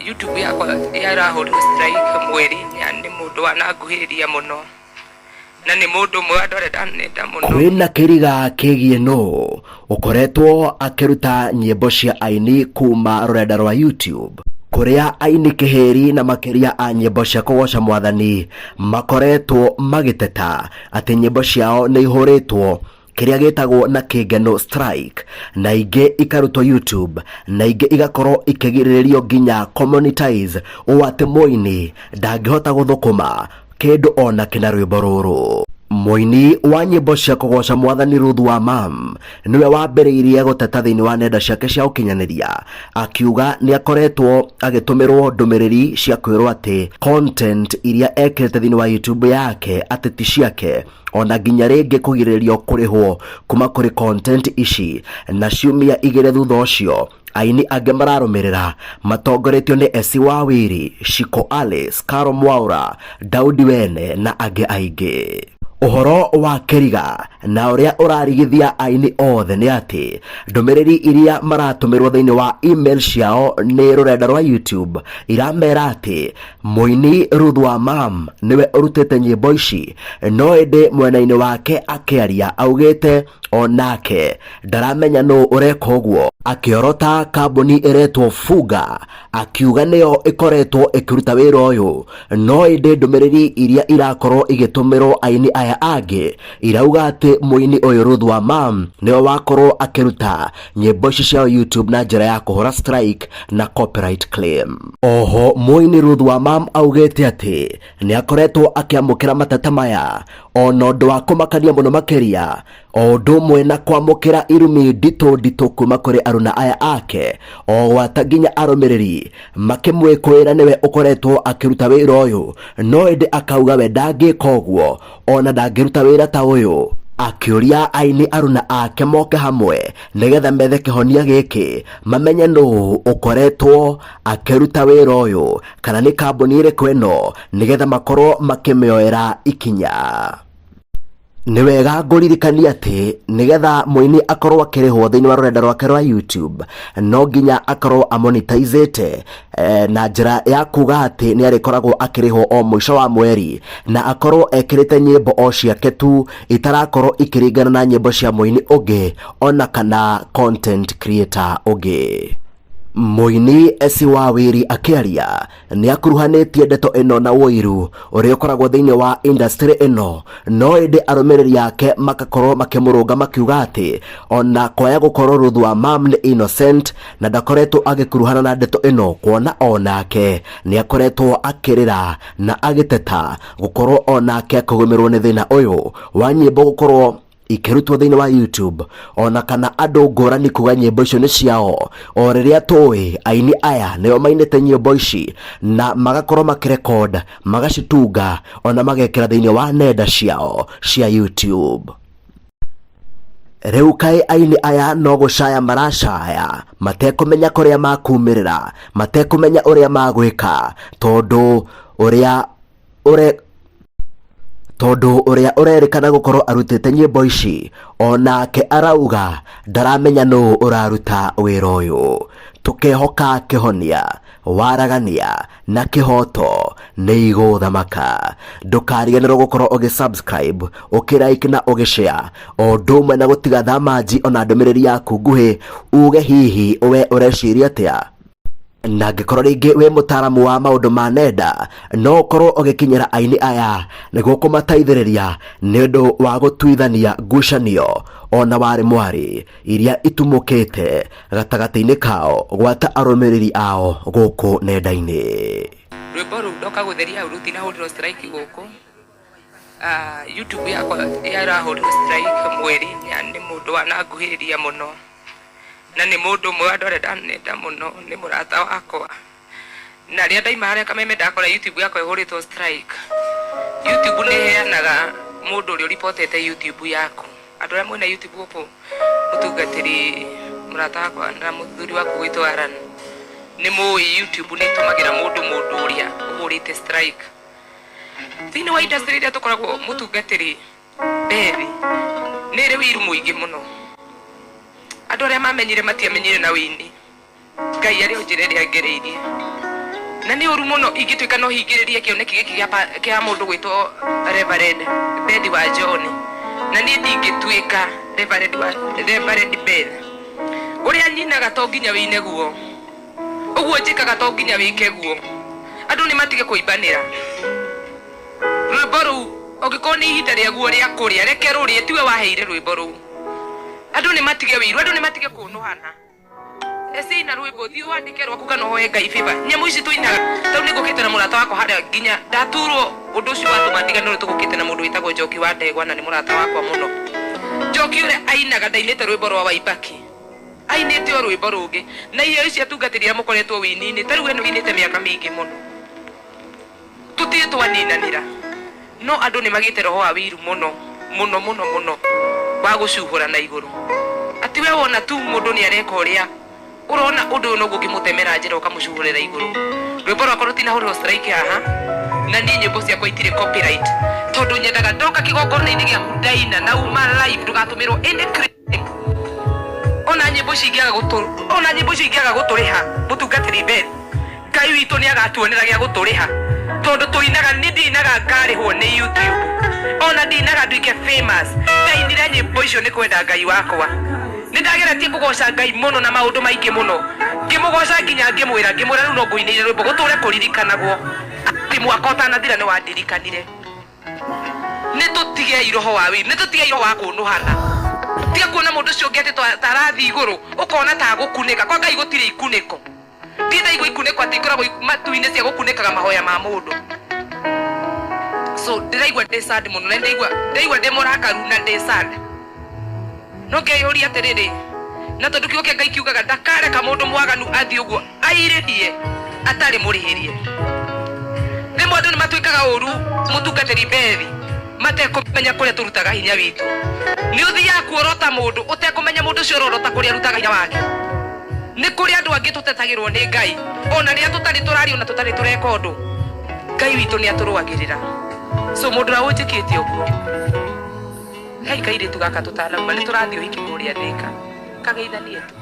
YouTube yakwa yarahũrirwo strike mweri nĩ mũndũ wananguhĩrĩria mũno na nĩ mũndũ mwe andorera nenda mũno. Kwĩna kĩriga kĩgiĩ no ũkoretwo akĩruta nyĩmbo cia aini kuma rũrenda rwa YouTube, kuria aini kĩheri na makiria a nyĩmbo cia kũgoca mwathani makoretwo magĩteta atĩ nyĩmbo ciao nĩ ihũrĩtwo kiria gĩtagwo na kĩngeno strike, na ingĩ ikarutwo YouTube, na ingĩ igakorwo ikĩgirĩrĩrio nginya commonetize ũũ atĩ mũini ndangĩhota gũthũkũma kĩndũ ona kĩna rwĩmbo rũrũ. Mũini wa nyĩmbo cia kũgoca mwathani Ruth Wamam niwe wambĩrĩirie gũteta thĩinĩ wa nenda ciake cia ũkinyanĩria, akiuga nĩ akoretwo agĩtũmĩrwo ndũmĩrĩri cia kwĩrwo atĩ content iria ekĩrĩte thĩinĩ wa YouTube yake atĩ ti ciake, ona nginya rĩngĩ kũgirĩrĩrio kũrĩhwo kuma kũrĩ content ici, na ciumia igĩrĩ thutha ũcio aini angĩ mararũmĩrĩra matongoretio nĩ Esi Wawiri, Shiko Alice, Karo Mwaura, Daudi Wene na angĩ aingĩ. Ũhoro wa kĩriga na ũrĩa ũrarigithia aini othe nĩ atĩ ndũmĩrĩri iria maratũmĩrwo thĩinĩ wa email ciao nĩ rũrenda rwa YouTube iramera atĩ mũini Ruth Wamam niwe ũrutĩte nyĩmbo ici, no ĩndĩ mwena-inĩ wake akĩaria augĩte onake ndaramenya nũ ũreka ũguo, akĩorota kambuni ĩretwo Fuga, akiuga nĩyo ĩkoretwo ĩkĩruta wĩra ũyũ, no ĩndĩ ndũmĩrĩri iria irakorwo igĩtũmĩrwo aini aya angĩ irauga atĩ mũini ũyũ Ruth Wamam nĩwe wakorwo akĩruta nyĩmbo ici cia YouTube na njĩra ya kũhũra strike na copyright claim. Oho mũini Ruth Wamam augĩte atĩ nĩ akoretwo akĩamũkĩra mateta maya ona ũndũ wa kũmakania mũno makĩria, o ũndũ ũmwe na kwamũkĩra irumi nditũ kuma kũrĩ aruna aya ake, o gwata nginya arũmĩrĩri makĩmwĩkũĩra nĩwe ũkoretwo akĩruta wĩra ũyũ, no ĩndĩ akauga we ndangĩka ũguo ona ndangĩruta wĩra ta ũyũ, akĩũria aini aruna ake moke hamwe nĩgetha methe kĩhonia gĩkĩ mamenye nũ ũkoretwo akĩruta wĩra ũyũ kana nĩ kambuni ĩrĩkũ ĩno, nĩgetha makorwo makĩmĩoera ikinya. Nĩ wega ngũririkania atĩ nĩgetha mũini akorwo akĩrĩhwo thĩinĩ wa rũrenda rwake rwa YouTube no nginya akorwo amonetizĩte na njĩra ya kuga atĩ nĩ arĩkoragwo akĩrĩhwo o mũico wa mweri, na akorwo ekĩrĩte nyĩmbo o ciake tu itarakorwo ikĩringana na nyĩmbo cia mũini ũngĩ ona kana content creator ũngĩ. Mũini Esi Wawiri akĩaria nĩ akuruhanĩtie ndeto ĩno na ũiru ũrĩa ũkoragwo thĩinĩ wa industry ĩno, no ĩndĩ arũmĩrĩri yake makakorwo makĩmũrũnga makiuga atĩ ona kwaya gũkorwo Ruth Wamam nĩ innocent na ndakoretwo agĩkuruhana na ndeto ĩno, kuona onake nĩ akoretwo akĩrĩra na agĩteta gũkorwo onake akũgũmĩrwo nĩ thĩna ũyũ wa nyĩmbo gũkorwo ikĩrutwo thĩinĩ wa YouTube, ona kana andũ ngũrani kuga nyĩmbo icio nĩ ciao, o rĩrĩa tũĩ aini aya nĩo mainĩte nyĩmbo ici na magakorwo makĩrekoda magacitunga ona magekĩra thĩinĩ wa nenda ciao cia YouTube. Rĩu kaĩ aini aya no gũcaya maracaya matekũmenya kũrĩa makumĩrĩra, matekũmenya ũrĩa magwĩka, tondũ ũrĩa ũrerĩkana gũkorwo arutĩte nyĩmbo ici onake arauga ndaramenya nũ ũraruta wĩra ũyũ. Tũkehoka kĩhonia, waragania na kĩhoto nĩ igũthamaka. Ndũkariganĩrwo gũkorwo ũgĩsubscribe, ũkĩlike na ũgĩshare, o ũndũ ũmwe na gũtiga thamaji ona ndũmĩrĩri yaku nguhĩ uge hihi we ũreciria atĩa. Na angĩkorwo rĩngĩ wĩ mũtaramu wa maũndũ ma nenda no ũkorwo ũgĩkinyĩra aini aya nĩguo kũmateithĩrĩria nĩ ũndũ wa gũtuithania ngucanio ona warĩ mwarĩ iria itumũkĩte gatagatĩ-inĩ kao gwata arũmĩrĩri ao gũkũ nenda-inĩ. Rwĩmbo rũu ndoka gũtheria hau rutinahũrirwo strike gũkũ. YouTube yakwa yarahũrirwo strike mweri nĩ mũndũ wananguhĩrĩria mũno na nĩ mũndũ mwe andorera nenda mũno, nĩ mũrata wakwa, na rĩrĩa ndaima harĩa kameme ndakora YouTube yakwa ĩhũrĩtwo strike. YouTube nĩ heanaga mũndũ ũrĩa ũripotete YouTube yaku. Andũ arĩa mwĩna YouTube gũkũ mũtungatĩri mũrata wakwa na mũthuri waku gwĩtwo Aran nĩ mũĩ YouTube nĩ ĩtũmagĩra mũndũ ũrĩa ũhũrĩte strike. Thĩinĩ wa industry ĩrĩa tũkoragwo mũtungatĩri Bethi nĩ ĩrĩ wĩiru mũingĩ mũno. Andũ arĩa mamenyire matiamenyire na wĩini. Ngai ari onjireri angereirie na ni uru muno ingituika no hingiririe kioneki giki kia mundu gwitwo Reverend Bedi wa John na ni ndingituika Reverend Bedi uria nyinaga to nginya wine guo uguo njikaga to nginya wike guo andu ni matige kuimbanira rwimbo ruu ogiko ni ihinda ria guo ria kuria reke rurie tiwe waheire rwimbo ruu andu ni matige wiru andu ni matige kunuhana esi na rwimbo thiu wandike rwaku kana hoye Ngai favor nyemu ici tuinaga tau ni ngukite na murata wako haria nginya ndaturwo undu ucio watumatiga no tugukite na mundu witagwo Njoki wa Ndegwa na ni murata wakwa muno Njoki ure ainaga ndainite rwimbo rwa Waibaki ainite rwimbo rungi na iyo ici atungatirira mukoretwo winini tariu eno winite miaka mingi muno tutie twaninanira no andu ni magite roho wa wiru muno wa gucuhura na iguru ati we wona tu mundu ni areka uria urona undu no gukimutemera njira ukamucuhurira iguru rwimbo rwakwa rutina huriro strike haha na ni nyimbo ciakwa itire copyright tondu nyendaga ndoka kigongona-ini gia ndaina na uma live ndugatumirwo any critic ona nyimbo cingiaga guturiha mutungatiri Bedi Ngai witu ni agatuonera gia guturiha tondu tuinaga ni ndinaga ngarihwo ni YouTube ona ndinaga nduike famous ndainire nyimbo icio ni kwenda Ngai wakwa ni ndageretie kugoca Ngai muno na maundu maingi muno ngimugoca nginya ngimwira riu no nguinire rwimbo guture kuririkanagwo ati mwaka utanathira ni wandirikanire ni tutige iroho wa wiru ni tutige iroho wa kunuhana tiga kuona mundu ucio ngete tarathi iguru ukona ta gukunika kwa Ngai gutire ikuniko nditha igwe ikuniko ati ikoragwo matu-ini cia gukunikaga mahoya ma mundu so ndiraigua ndi sad muno na ndaigua ndi murakaru na ndi sad no ngeyuria atiriri na tondu kiugo kia Ngai kiugaga ndakareka mundu mwaganu athi uguo airirie atari murihirie rimwe andu ni matuikaga uru mutungatiri Bedi matekumenya kuria turutaga hinya witu ni uthia kuorota mundu utekumenya mundu ucio urorota kuria rutaga hinya wake ni kuria andu angi tutetagirwo ni Ngai ona ria tutari turari ona tutari tureka undu Ngai witu ni aturwagirira so mundu awujikitie uguo Ngai kaire tugaka tutalauma ni turathio hiki kuria ndika kageithanie tu